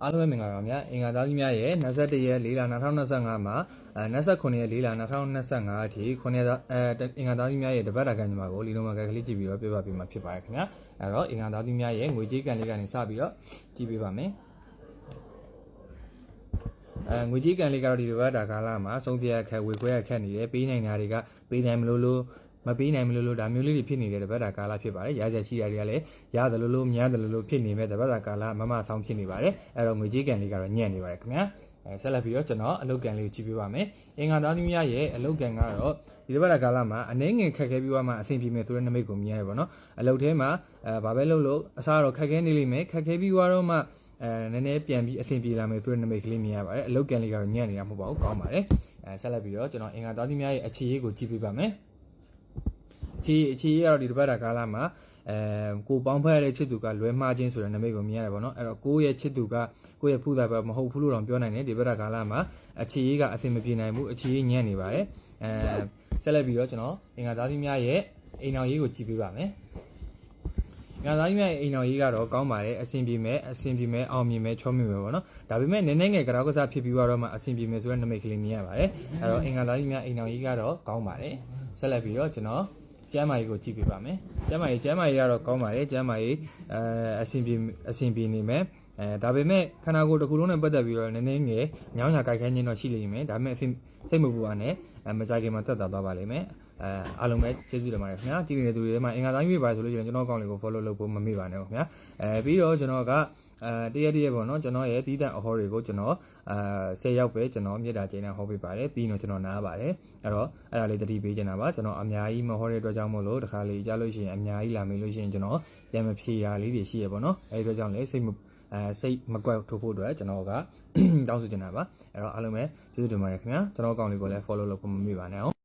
အားလုံးပဲမင်္ဂလာပါဗျာအင်္ဂါသားကြီးများရဲ့21ရက်4လ2025မှာ29ရက်4လ2025အထိ9ရက်အင်္ဂါသားကြီးများရဲ့တပတ်တာကံကြမ္မာကိုလီလိုမာကကလေးကြည့်ပြီးတော့ပြပြပေးမှာဖြစ်ပါတယ်ခင်ဗျာအဲ့တော့အင်္ဂါသားကြီးများရဲ့ငွေကြေးကံလေးကနေစပြီးတော့ကြည့်ပေးပါမယ်ငွေကြေးကံလေးကတော့ဒီတပတ်တာကာလမှာဆုံးဖြတ်အခက်ဝေခွဲအခက်နေတယ်ပေးနိုင်တာတွေကပေးနိုင်မလို့မပေးနိုင်မလို့ဒါမျိုးလေးတွေဖြစ်နေတဲ့တပတ်တာကာလဖြစ်ပါတယ်ရရရှိတာတွေကလည်းရတယ်လို့များတယ်လို့ဖြစ်နေမဲ့တပတ်တာကာလမမဆောင်ဖြစ်နေပါတယ်အဲ့တော့ငွေကြေးကံလေးကတော့ညံ့နေပါတယ်ခင်ဗျာဆက်လက်ပြီးတော့ကျွန်တော်အလုပ်ကံလေးကိုကြည့်ပေးပါမယ်အင်္ဂါသားသမီးများရဲ့အလုပ်ကံကတော့ဒီတပတ်တာကာလမှာအနေငယ်ခက်ခဲပြီးမှအဆင်ပြေမယ်ဆိုတဲ့နမိတ်ကိုမြင်ရတယ်ပေါ့နော်အလုပ်ထဲမှာဘာပဲလုပ်လို့အစားတော့ခက်ခဲနေလိမ့်မယ်ခက်ခဲပြီးတော့မှနည်းနည်းပြန်ပြီးအဆင်ပြေလာမယ်ဆိုတဲ့နမိတ်ကလေးမြင်ရပါတယ်အလုပ်ကံလေးကတော့ညံ့နေတာမဟုတ်ပါဘူးကောင်းပါတယ်ဆက်လက်ပြီးတော့ကျွန်တော်အင်္ဂါသားသမီးများရဲ့အခြေရေးကိုကြည့်ပေးပါမယ်အခြေရေးကတော့ဒီတပတ်တာကာလမှာကိုပေါင်းဖက်ရတဲ့ချစ်သူကလွဲမှားခြင်းဆိုတဲ့နမိတ်ကိုမြင်ရတယ်ပေါ့နော်အဲ့တော့ကိုရဲ့ချစ်သူကကိုရဲ့ဖူးတာပဲမဟုတ်ဘူးလို့တော့ပြောနိုင်တယ်ဒီဘက်ကကာလမှာအခြေရေးကအဆင်မပြေနိုင်ဘူးအခြေရေးညံ့နေပါတယ်ဆက်လက်ပြီးတော့ကျွန်တော်အင်္ဂါသားသမီးများရဲ့အိမ်အောင်ရေးကိုကြည့်ပေးပါမယ်ငါသားကြီးများအိမ်တော်ကြီးကတော့ကောင်းပါတယ်အဆင်ပြေမယ်အောင်မြင်မယ်ချောမြင်မယ်ပေါ့နော်ဒါပေမဲ့နည်းနည်းငယ်ကြောက်ကစားဖြစ်ပြီးတော့မှအဆင်ပြေမယ်ဆိုတဲ့နမိတ်ကလေးမြင်ရပါတယ်အဲ့တော့အင်္ဂါသားကြီးများအိမ်တော်ကြီးကတော့ကောင်းပါတယ်ဆက်လက်ပြီးတော့ကျွန်တော်ကျမ်းမာရေးကိုကြည့်ပေးပါမယ်ကျမ်းမာရေးကတော့ကောင်းပါတယ်ကျမ်းမာရေးအဆင်ပြေနေမယ်ဒါပေမဲ့ခန္ဓာကိုယ်တစ်ခုလုံးနဲ့ပတ်သက်ပြီးတော့နည်းနည်းငယ်ညောင်းချကိုက်ခိုင်းခြင်းတော့ရှိလိမ့်မယ်ဒါပေမဲ့စိတ်မပူပါနဲ့မကြခင်မှာတက်တာသွားပါလိမ့်မယ်အားလုံးပဲကျေးဇူးတင်ပါတယ်ခင်ဗျာကြည့်နေတဲ့သူတွေမှာအင်္ဂါသားကြီးပါဆိုလို့ကျွန်တော်အကောင့်လေးကို follow လုပ်ဖို့မမေ့ပါနဲ့ခင်ဗျာပြီးတော့ကျွန်တော်ကတရက်ပေါ့နော်ကျွန်တော်ရဲ့တီးတန့်အဟောတွေကိုကျွန်တော်10ရောက်ပဲကျွန်တော်မြေတာကျင်းနဲ့ဟောပေးပါတယ်ပြီးတော့ကျွန်တော်နားပါတယ်အဲ့တော့အဲ့ဒါလေးတတိပေးချင်တာပါကျွန်တော်အများကြီးမဟောတဲ့အတွက်ကြောင့်မို့လို့တခါလေကြားလို့ရှိရင်အများကြီးလာမေးလို့ရှိရင်ကျွန်တော်ပြန်မဖြေတာလေးတွေရှိရပေါ့နော်အဲ့ဒီအတွက်ကြောင့်လေစိတ်မကွက်ထိုးဖို့အတွက်ကျွန်တော်ကတောင်းဆိုချင်တာပါအဲ့တော့အားလုံးပဲကျေးဇူးတင်ပါတယ်ခင်ဗျာကျွန်တော်အကောင့်လေးကိုလည်း follow လုပ်ဖို့မမေ့ပါနဲ့